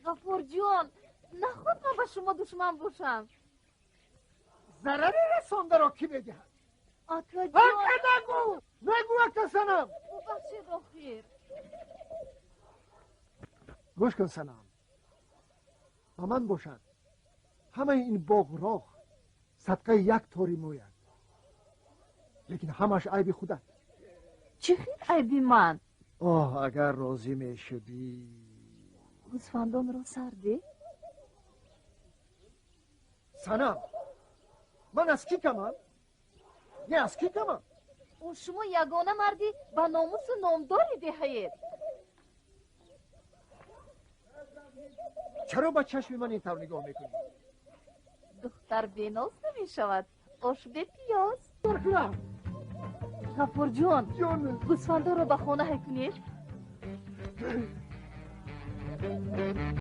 غفور جان نخواد من با شما دشمن باشم. ضرری رسانده را کی بدهد؟ آقا جان نگو اکا سنم. ببخشید آخیر. گوش کن سنم، با من باشد همه این باغ راه صدقه یک توری موید، لیکن همش عیب خودت. چی خیلی عیبی من؟ اگر راضی می شدی. گوسفندان را سرده؟ سنم، من از کی کمم؟ نه از کی کمم؟ او شما یگانه مردی با ناموس و نامداری دهید. چرا با چشم من این طور نگاه میکنی؟ دختر بیناز نمی شود. آش به پیاز. برخیرم غفور جان جان. گوسفندان را به خانه کنید.